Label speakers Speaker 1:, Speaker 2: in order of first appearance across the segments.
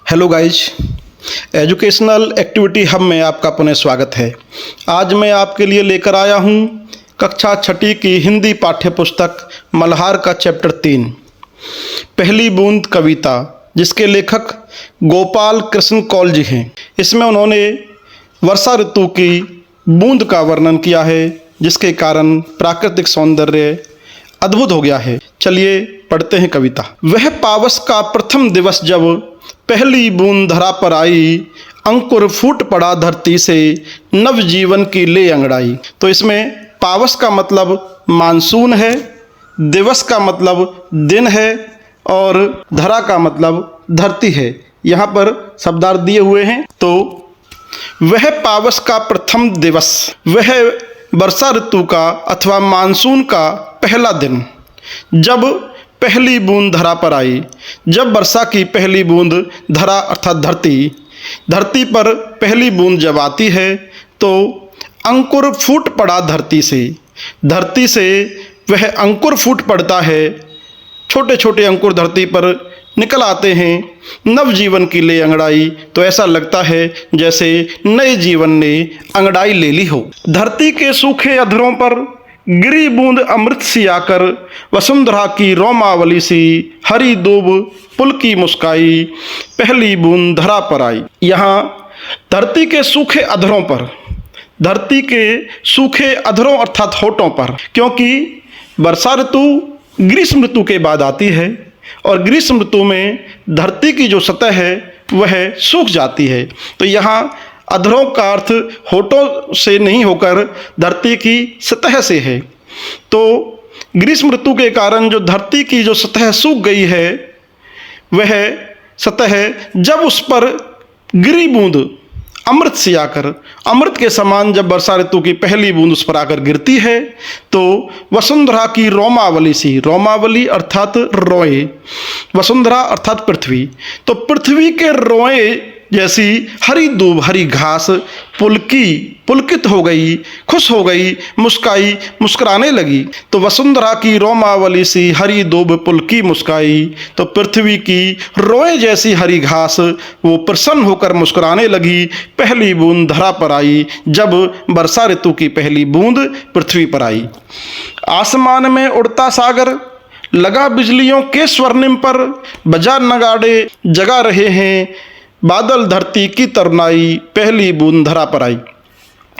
Speaker 1: Hello guys, educational activity hub में आपका पुनः स्वागत है। आज मैं आपके लिए लेकर आया हूँ कक्षा छठी की हिंदी पाठ्य पुस्तक मल्हार का चैप्टर 3 पहली बूंद कविता, जिसके लेखक गोपाल कृष्ण कौल जी हैं। इसमें उन्होंने वर्षा ऋतु की बूंद का वर्णन किया है, जिसके कारण प्राकृतिक सौंदर्य अद्भुत हो गया है। चलिए पढ़ते हैं कविता। वह पावस का प्रथम दिवस जब पहली बूंद धरा पर आई, अंकुर फूट पड़ा धरती से नव जीवन की ले अंगड़ाई। तो इसमें पावस का मतलब मानसून है, दिवस का मतलब दिन है और धरा का मतलब धरती है। यहाँ पर शब्दार्थ दिए हुए हैं। तो वह पावस का प्रथम दिवस, वह वर्षा ऋतु का अथवा मानसून का पहला दिन, जब पहली बूंद धरा पर आई। जब वर्षा की पहली बूंद धरा अर्थात धरती पर पहली बूंद जब आती है तो अंकुर फूट पड़ा धरती से वह अंकुर फूट पड़ता है। छोटे छोटे अंकुर धरती पर निकल आते हैं, नव जीवन की ले अंगड़ाई। तो ऐसा लगता है जैसे नए जीवन ने अंगड़ाई ले ली हो। धरती के सूखे अधरों पर गिरी बूंद अमृत सी आकर, वसुंधरा की रोमावली सी हरी दूब पुल की मुस्काई, पहली बूंद धरा पर आई। यहाँ धरती के सूखे अधरों पर, धरती के सूखे अधरों अर्थात होठों पर, क्योंकि वर्षा ऋतु ग्रीष्म ऋतु के बाद आती है और ग्रीष्म ऋतु में धरती की जो सतह है वह सूख जाती है। तो यहाँ अधरों का अर्थ होठों से नहीं होकर धरती की सतह से है। तो ग्रीष्म ऋतु के कारण जो धरती की जो सतह सूख गई है, वह सतह जब उस पर गिरी बूंद अमृत सी आकर, अमृत के समान जब वर्षा ऋतु की पहली बूंद उस पर आकर गिरती है तो वसुंधरा की रोमावली सी, रोमावली अर्थात रोए, वसुंधरा अर्थात पृथ्वी, तो पृथ्वी के रोए जैसी हरी दूब, हरी घास पुलकित हो गई, खुश हो गई, मुस्कुराने लगी। तो वसुंधरा की रोमावली सी हरी दूब पुलकी मुस्काई, तो पृथ्वी की रोए जैसी हरी घास वो प्रसन्न होकर मुस्कुराने लगी। पहली बूंद धरा पर आई, जब वर्षा ऋतु की पहली बूंद पृथ्वी पर आई। आसमान में उड़ता सागर लगा बिजलियों के स्वर्णिम पर, बजा नगाड़े जगा रहे हैं बादल धरती की तरुणाई, पहली बूंद धरा पर आई।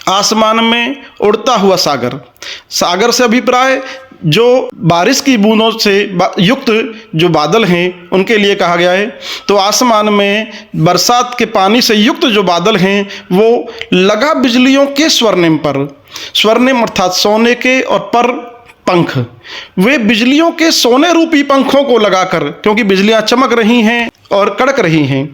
Speaker 1: आसमान में उड़ता हुआ सागर, सागर से अभिप्राय जो बारिश की बूंदों से युक्त जो बादल हैं उनके लिए कहा गया है। तो आसमान में बरसात के पानी से युक्त जो बादल हैं वो लगा बिजलियों के स्वर्णिम पर, स्वर्णिम अर्थात सोने के, और पर पंख, वे बिजलियों के सोने रूपी पंखों को लगाकर, क्योंकि बिजलियां चमक रही हैं और कड़क रही हैं,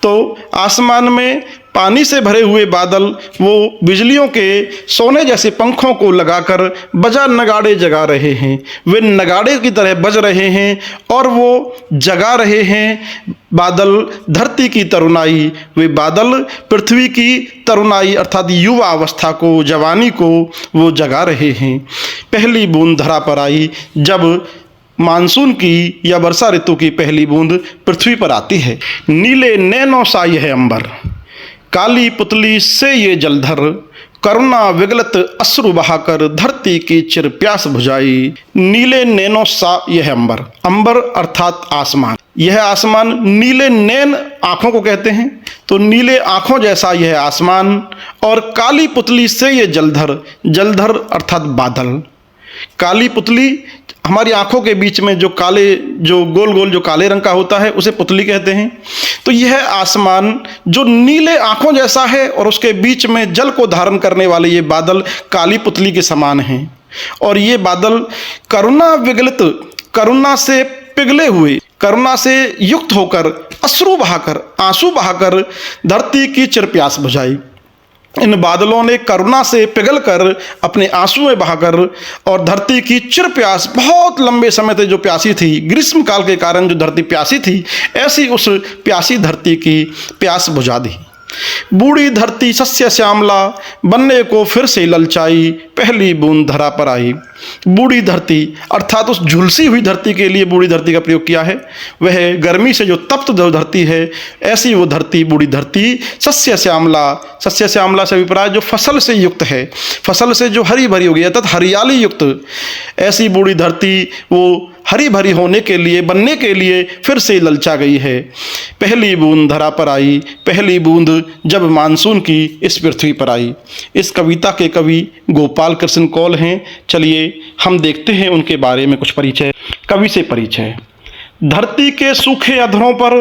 Speaker 1: तो आसमान में पानी से भरे हुए बादल वो बिजलियों के सोने जैसे पंखों को लगाकर बजा नगाड़े जगा रहे हैं। वे नगाड़े की तरह बज रहे हैं और वो जगा रहे हैं बादल धरती की तरुणाई। वे बादल पृथ्वी की तरुणाई अर्थात युवा अवस्था को, जवानी को वो जगा रहे हैं। पहली बूंद धरा पर आई, जब मानसून की या वर्षा ऋतु की पहली बूंद पृथ्वी पर आती है। नीले नैनों सा यह अंबर, काली पुतली से ये जलधर, करुणा विगलत अश्रु बहाकर धरती की चिर प्यास बुझाई। नीले नैनों सा यह अंबर, अंबर अर्थात आसमान, यह आसमान नीले नैन आँखों को कहते हैं। तो नीले आँखों जैसा यह आसमान, और काली पुतली से ये जलधर, जलधर अर्थात बादल। काली पुतली हमारी आंखों के बीच में जो काले, जो गोल गोल जो काले रंग का होता है उसे पुतली कहते हैं। तो यह आसमान जो नीले आंखों जैसा है और उसके बीच में जल को धारण करने वाले ये बादल काली पुतली के समान हैं। और ये बादल करुणा विगलित, करुणा से पिघले हुए, करुणा से युक्त होकर, अश्रु बहाकर, आंसू बहाकर धरती की चिर प्यास बुझाई। इन बादलों ने करुणा से पिघलकर अपने आंसुएं बहाकर और धरती की चिर प्यास, बहुत लंबे समय तक जो प्यासी थी, ग्रीष्म काल के कारण जो धरती प्यासी थी, ऐसी उस प्यासी धरती की प्यास बुझा दी। बूढ़ी धरती सस्य श्यामला बनने को फिर से ललचाई, पहली बूंद धरा पर आई। बूढ़ी धरती अर्थात उस झुलसी हुई धरती के लिए बूढ़ी धरती का प्रयोग किया है। वह गर्मी से जो तप्त जो धरती है, ऐसी वो धरती बूढ़ी धरती सस्य श्यामला, सस्य श्यामला से अभिप्राय जो फसल से युक्त है, फसल से जो हरी भरी हो गई अर्थात हरियाली युक्त, ऐसी बूढ़ी धरती वो हरी भरी होने के लिए बनने के लिए फिर से ललचा गई है। पहली बूंद धरा पर आई, पहली बूंद जब मानसून की इस पृथ्वी पर आई। इस कविता के कवि गोपाल कृष्ण कौल हैं। चलिए हम देखते हैं उनके बारे में कुछ परिचय। कवि से परिचय। धरती के सूखे अधरों पर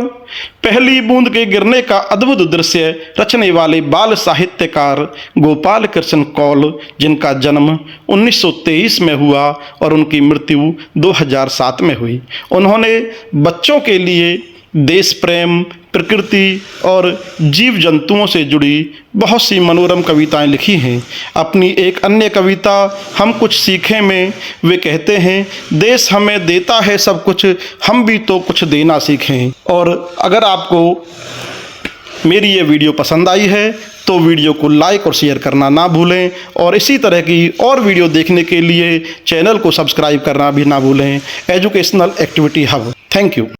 Speaker 1: पहली बूंद के गिरने का अद्भुत दृश्य रचने वाले बाल साहित्यकार गोपाल कृष्ण कौल, जिनका जन्म 1923 में हुआ और उनकी मृत्यु 2007 में हुई। उन्होंने बच्चों के लिए देश प्रेम, प्रकृति और जीव जंतुओं से जुड़ी बहुत सी मनोरम कविताएं लिखी हैं। अपनी एक अन्य कविता हम कुछ सीखें में वे कहते हैं, देश हमें देता है सब कुछ, हम भी तो कुछ देना सीखें। और अगर आपको मेरी ये वीडियो पसंद आई है तो वीडियो को लाइक और शेयर करना ना भूलें, और इसी तरह की और वीडियो देखने के लिए चैनल को सब्सक्राइब करना भी ना भूलें। Educational activity hub. Thank you.